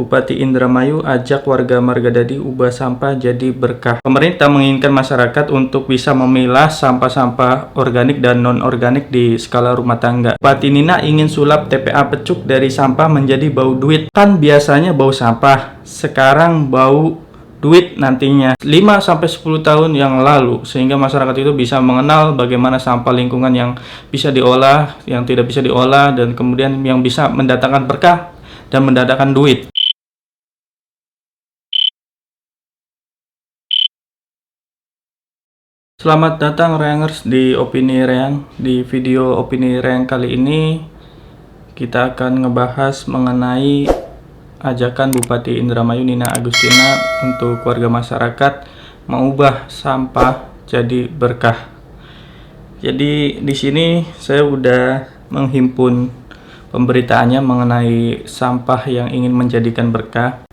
Bupati Indramayu ajak warga Margadadi ubah sampah jadi berkah. Pemerintah menginginkan masyarakat untuk bisa memilah sampah-sampah organik dan non-organik di skala rumah tangga. Bupati Nina ingin sulap TPA Pecuk dari sampah menjadi bau duit. Kan biasanya bau sampah, sekarang bau duit nantinya. 5-10 tahun yang lalu, sehingga masyarakat itu bisa mengenal bagaimana sampah lingkungan yang bisa diolah, yang tidak bisa diolah, dan kemudian yang bisa mendatangkan berkah dan mendatangkan duit. Selamat datang Reangers di Opini Reang. Di video Opini Reang kali ini kita akan ngebahas mengenai ajakan Bupati Indramayu Nina Agustina untuk warga masyarakat mengubah sampah jadi berkah. Jadi di sini saya udah menghimpun pemberitaannya mengenai sampah yang ingin menjadikan berkah,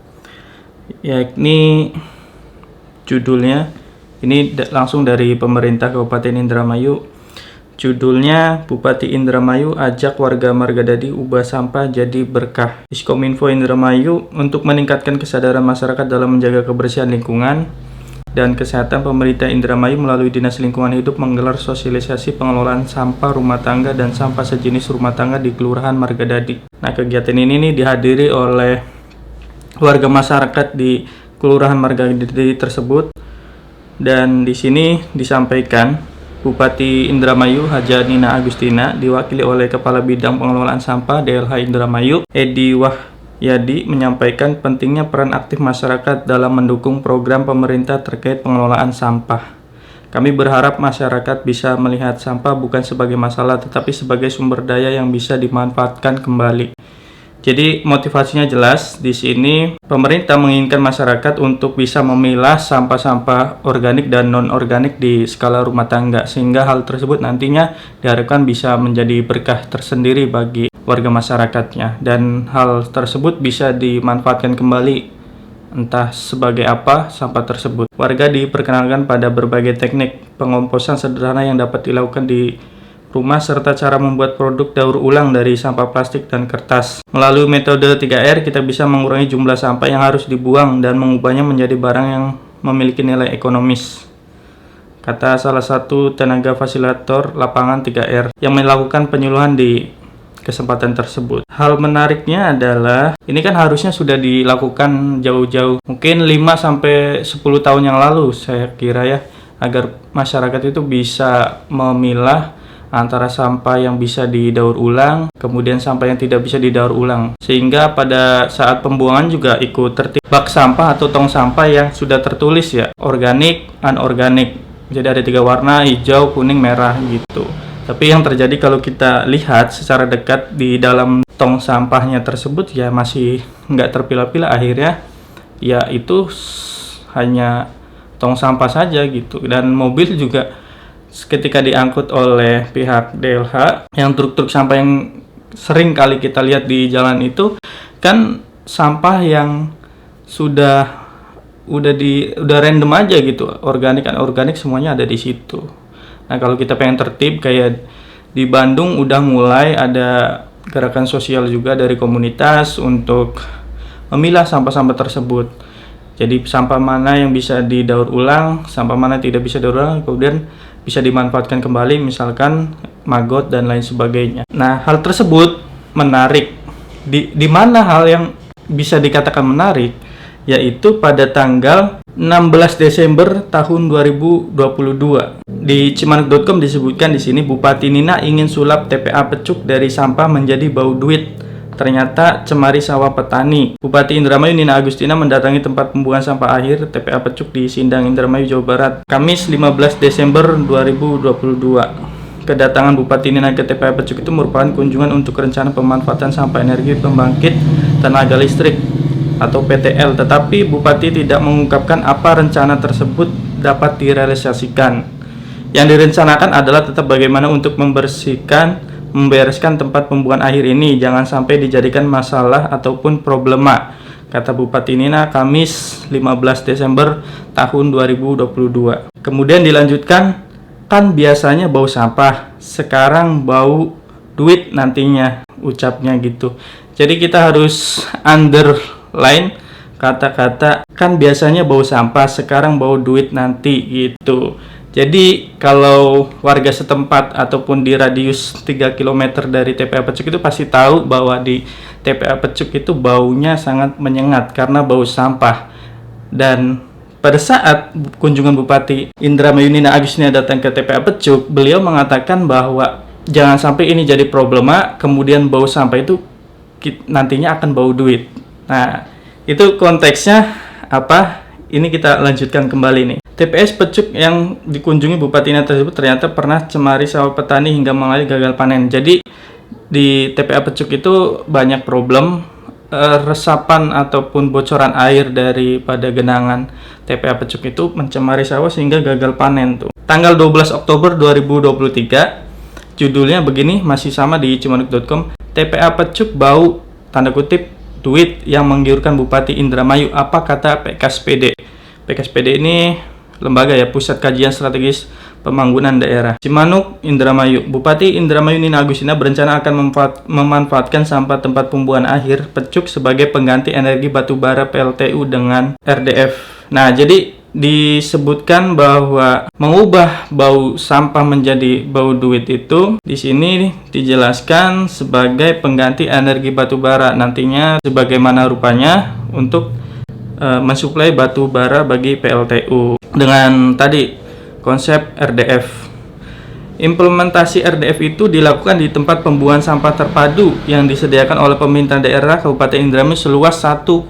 yakni judulnya ini langsung dari pemerintah Kabupaten Indramayu. Judulnya, Bupati Indramayu ajak warga Margadadi ubah sampah jadi berkah. Diskominfo Indramayu untuk meningkatkan kesadaran masyarakat dalam menjaga kebersihan lingkungan dan kesehatan, pemerintah Indramayu melalui Dinas Lingkungan Hidup menggelar sosialisasi pengelolaan sampah rumah tangga dan sampah sejenis rumah tangga di Kelurahan Margadadi. Nah, kegiatan ini dihadiri oleh warga masyarakat di Kelurahan Margadadi tersebut. Dan di sini disampaikan Bupati Indramayu Haja Nina Agustina diwakili oleh Kepala Bidang Pengelolaan Sampah DLH Indramayu Edi Wahyadi menyampaikan pentingnya peran aktif masyarakat dalam mendukung program pemerintah terkait pengelolaan sampah. Kami berharap masyarakat bisa melihat sampah bukan sebagai masalah tetapi sebagai sumber daya yang bisa dimanfaatkan kembali. Jadi motivasinya jelas, di sini pemerintah menginginkan masyarakat untuk bisa memilah sampah-sampah organik dan non-organik di skala rumah tangga, sehingga hal tersebut nantinya diharapkan bisa menjadi berkah tersendiri bagi warga masyarakatnya, dan hal tersebut bisa dimanfaatkan kembali entah sebagai apa sampah tersebut. Warga diperkenalkan pada berbagai teknik pengomposan sederhana yang dapat dilakukan di rumah serta cara membuat produk daur ulang dari sampah plastik dan kertas. Melalui metode 3R kita bisa mengurangi jumlah sampah yang harus dibuang dan mengubahnya menjadi barang yang memiliki nilai ekonomis, kata salah satu tenaga fasilitator lapangan 3R yang melakukan penyuluhan di kesempatan tersebut. Hal menariknya adalah ini kan harusnya sudah dilakukan jauh-jauh, mungkin 5-10 tahun yang lalu saya kira ya, agar masyarakat itu bisa memilah antara sampah yang bisa didaur ulang, kemudian sampah yang tidak bisa didaur ulang, sehingga pada saat pembuangan juga ikut tertib bak sampah atau tong sampah yang sudah tertulis ya, organik, anorganik. Jadi ada 3 warna, hijau, kuning, merah gitu. Tapi yang terjadi kalau kita lihat secara dekat di dalam tong sampahnya tersebut ya masih nggak terpilah-pilah, akhirnya ya itu hanya tong sampah saja gitu. Dan mobil juga ketika diangkut oleh pihak DLH, yang truk-truk sampah yang sering kali kita lihat di jalan itu kan sampah yang sudah random aja gitu, organik anorganik semuanya ada di situ. Nah, kalau kita pengen tertib kayak di Bandung udah mulai ada gerakan sosial juga dari komunitas untuk memilah sampah-sampah tersebut. Jadi sampah mana yang bisa didaur ulang, sampah mana tidak bisa didaur ulang, kemudian bisa dimanfaatkan kembali, misalkan maggot dan lain sebagainya. Nah, hal tersebut menarik. Di mana hal yang bisa dikatakan menarik, yaitu pada tanggal 16 Desember tahun 2022. Di cimanuk.com disebutkan di sini Bupati Nina ingin sulap TPA Pecuk dari sampah menjadi bau duit. Ternyata cemari sawah petani. Bupati Indramayu Nina Agustina mendatangi tempat pembuangan sampah akhir TPA Pecuk di Sindang, Indramayu, Jawa Barat, Kamis 15 Desember 2022. Kedatangan Bupati Nina ke TPA Pecuk itu merupakan kunjungan untuk rencana pemanfaatan sampah energi pembangkit tenaga listrik atau PTL, tetapi Bupati tidak mengungkapkan apa rencana tersebut dapat direalisasikan. Yang direncanakan adalah tetap bagaimana untuk membereskan tempat pembuangan akhir ini, jangan sampai dijadikan masalah ataupun problema, kata Bupati Nina Kamis 15 Desember tahun 2022. Kemudian dilanjutkan, kan biasanya bau sampah, sekarang bau duit nantinya, ucapnya gitu. Jadi kita harus lain kata-kata, kan biasanya bau sampah, sekarang bau duit nanti gitu. Jadi kalau warga setempat ataupun di radius 3 km dari TPA Pecuk itu pasti tahu bahwa di TPA Pecuk itu baunya sangat menyengat karena bau sampah. Dan pada saat kunjungan Bupati Indramayu Nina Agustina datang ke TPA Pecuk, beliau mengatakan bahwa jangan sampai ini jadi problema, kemudian bau sampah itu nantinya akan bau duit. Nah, itu konteksnya apa? Ini kita lanjutkan kembali nih. TPS Pecuk yang dikunjungi Bupati Nina tersebut ternyata pernah cemari sawah petani hingga mengalami gagal panen. Jadi di TPA Pecuk itu banyak problem resapan ataupun bocoran air daripada genangan TPA Pecuk itu mencemari sawah sehingga gagal panen tuh. Tanggal 12 Oktober 2023, judulnya begini, masih sama di cimanuk.com, TPA Pecuk bau tanda kutip duit yang menggiurkan Bupati Indramayu, apa kata PKSPD. PKSPD ini lembaga ya, Pusat Kajian Strategis Pembangunan Daerah Cimanuk, Indramayu. Bupati Indramayu Nina Agustina berencana akan memanfaatkan sampah tempat pembuangan akhir Pecuk sebagai pengganti energi batubara PLTU dengan RDF. Nah, jadi disebutkan bahwa mengubah bau sampah menjadi bau duit itu di sini dijelaskan sebagai pengganti energi batubara, nantinya sebagaimana rupanya untuk mensuplai batu bara bagi PLTU dengan tadi konsep RDF. Implementasi RDF itu dilakukan di tempat pembuangan sampah terpadu yang disediakan oleh pemerintah daerah Kabupaten Indramayu seluas 1,3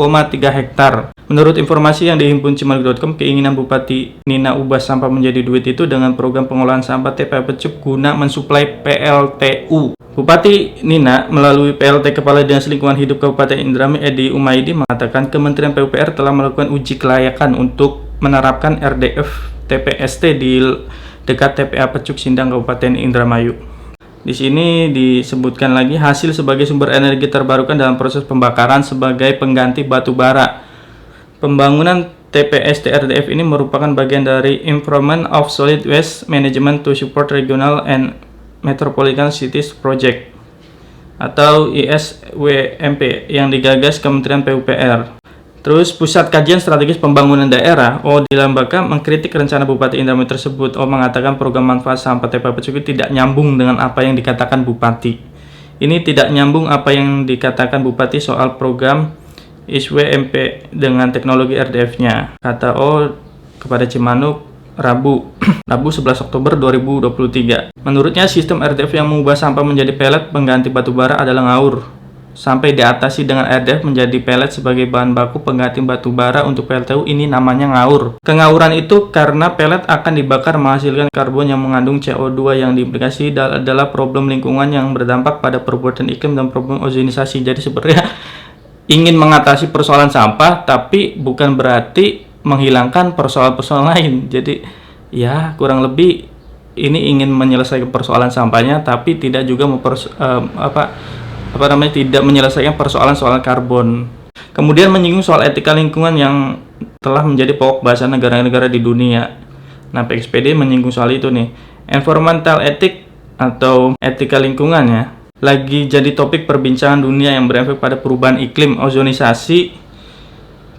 hektar. Menurut informasi yang dihimpun cimanuk.com, keinginan Bupati Nina ubah sampah menjadi duit itu dengan program pengolahan sampah TPA Pecuk guna mensuplai PLTU. Bupati Nina melalui PLT Kepala Dinas Lingkungan Hidup Kabupaten Indramayu Edi Umaidi mengatakan Kementerian PUPR telah melakukan uji kelayakan untuk menerapkan RDF TPST di dekat TPA Pecuk Sindang Kabupaten Indramayu. Di sini disebutkan lagi hasil sebagai sumber energi terbarukan dalam proses pembakaran sebagai pengganti batu bara. Pembangunan TPST RDF ini merupakan bagian dari Improvement of Solid Waste Management to Support Regional and Metropolitan Cities Project atau ISWMP yang digagas Kementerian PUPR. Terus Pusat Kajian Strategis Pembangunan Daerah di lembaga mengkritik rencana Bupati Indramayu tersebut. Mengatakan program manfaat sampah TPA Pecuk tidak nyambung dengan apa yang dikatakan Bupati. Ini tidak nyambung apa yang dikatakan Bupati soal program ISWMP dengan teknologi RDF-nya, kata kepada Cimanuk Rabu 11 Oktober 2023. Menurutnya sistem RDF yang mengubah sampah menjadi pelet pengganti batubara adalah ngawur. Sampai diatasi dengan RDF menjadi pelet sebagai bahan baku pengganti batu bara untuk PLTU, ini namanya ngawur. Kengawuran itu karena pelet akan dibakar menghasilkan karbon yang mengandung CO2 yang diimplikasi adalah problem lingkungan yang berdampak pada perubahan iklim dan problem ozonisasi. Jadi sebenarnya ingin mengatasi persoalan sampah tapi bukan berarti menghilangkan persoalan-persoalan lain. Jadi ya kurang lebih ini ingin menyelesaikan persoalan sampahnya tapi tidak juga tidak menyelesaikan persoalan-soal karbon. Kemudian menyinggung soal etika lingkungan yang telah menjadi pokok bahasan negara-negara di dunia. Nah, PXPD menyinggung soal itu nih. Environmental ethic atau etika lingkungannya lagi jadi topik perbincangan dunia yang berefek pada perubahan iklim, ozonisasi,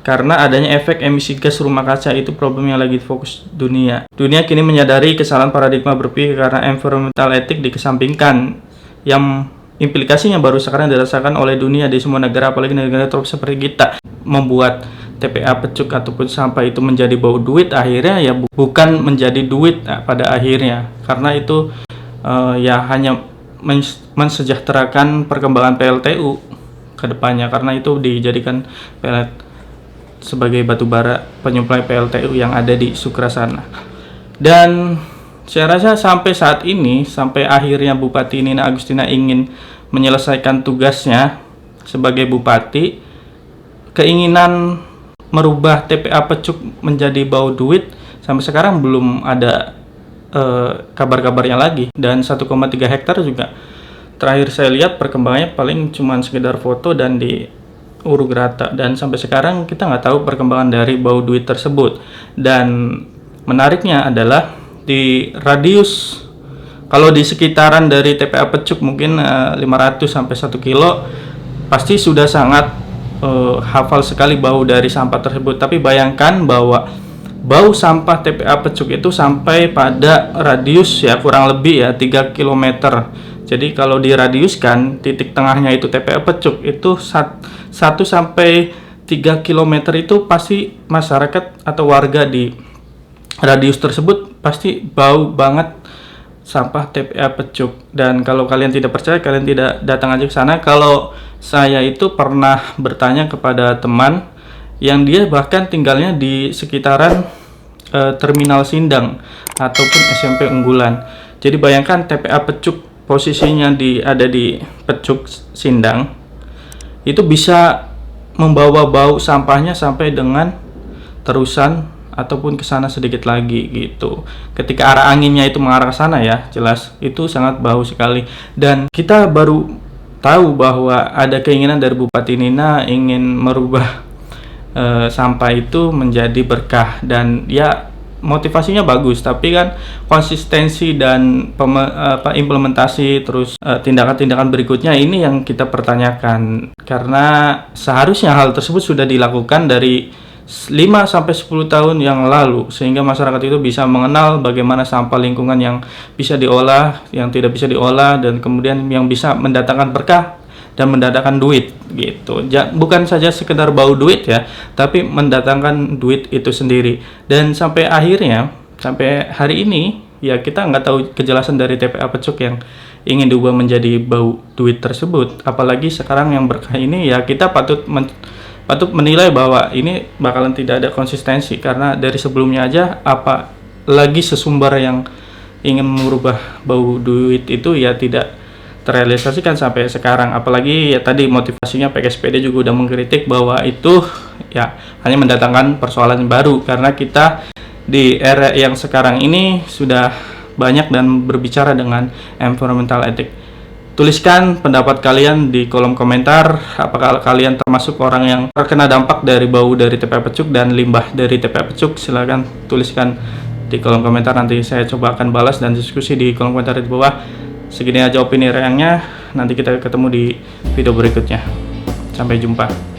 karena adanya efek emisi gas rumah kaca. Itu problem yang lagi fokus dunia. Dunia kini menyadari kesalahan paradigma berpikir karena environmental ethic dikesampingkan, yang implikasinya baru sekarang dirasakan oleh dunia di semua negara, apalagi negara tropis seperti kita. Membuat TPA Pecuk ataupun sampah itu menjadi bau duit, akhirnya ya bukan menjadi duit pada akhirnya, karena itu ya hanya mensejahterakan perkembangan PLTU ke depannya, karena itu dijadikan pelet sebagai batu bara penyuplai PLTU yang ada di Sukrasana. Dan saya rasa sampai saat ini, sampai akhirnya Bupati Nina Agustina ingin menyelesaikan tugasnya sebagai bupati, keinginan merubah TPA Pecuk menjadi bau duit sampai sekarang belum ada kabar-kabarnya lagi. Dan 1,3 hektar juga terakhir saya lihat perkembangannya paling cuma sekedar foto dan di uruk rata, dan sampai sekarang kita nggak tahu perkembangan dari bau duit tersebut. Dan menariknya adalah di radius, kalau di sekitaran dari TPA Pecuk mungkin 500 sampai 1 kilo pasti sudah sangat hafal sekali bau dari sampah tersebut. Tapi bayangkan bahwa bau sampah TPA Pecuk itu sampai pada radius ya kurang lebih ya 3 km. Jadi kalau diradiuskan, titik tengahnya itu TPA Pecuk itu 1 sampai 3 km itu pasti masyarakat atau warga di radius tersebut pasti bau banget sampah TPA Pecuk. Dan kalau kalian tidak percaya, kalian tidak datang aja ke sana. Kalau saya itu pernah bertanya kepada teman yang dia bahkan tinggalnya di sekitaran Terminal Sindang ataupun SMP Unggulan. Jadi bayangkan TPA Pecuk posisinya ada di Pecuk Sindang, itu bisa membawa bau sampahnya sampai dengan terusan ataupun ke sana sedikit lagi gitu. Ketika arah anginnya itu mengarah ke sana ya, jelas itu sangat bau sekali. Dan kita baru tahu bahwa ada keinginan dari Bupati Nina ingin merubah sampah itu menjadi berkah, dan ya motivasinya bagus, tapi kan konsistensi dan implementasi terus tindakan-tindakan berikutnya ini yang kita pertanyakan, karena seharusnya hal tersebut sudah dilakukan dari 5-10 tahun yang lalu, sehingga masyarakat itu bisa mengenal bagaimana sampah lingkungan yang bisa diolah, yang tidak bisa diolah, dan kemudian yang bisa mendatangkan berkah dan mendatangkan duit gitu. Bukan saja sekedar bau duit ya, tapi mendatangkan duit itu sendiri. Dan sampai akhirnya, sampai hari ini ya kita nggak tahu kejelasan dari TPA Pecuk yang ingin diubah menjadi bau duit tersebut. Apalagi sekarang yang berkah ini ya kita patut menilai bahwa ini bakalan tidak ada konsistensi, karena dari sebelumnya aja apa lagi sesumber yang ingin merubah bau duit itu ya tidak terrealisasikan sampai sekarang. Apalagi ya tadi motivasinya PKSPD juga udah mengkritik bahwa itu ya hanya mendatangkan persoalan baru, karena kita di era yang sekarang ini sudah banyak dan berbicara dengan environmental ethic. Tuliskan pendapat kalian di kolom komentar, apakah kalian termasuk orang yang terkena dampak dari bau dari TPA Pecuk dan limbah dari TPA Pecuk. Silahkan tuliskan di kolom komentar, nanti saya coba akan balas dan diskusi di kolom komentar di bawah. Segini aja opini Reyangnya, nanti kita ketemu di video berikutnya. Sampai jumpa.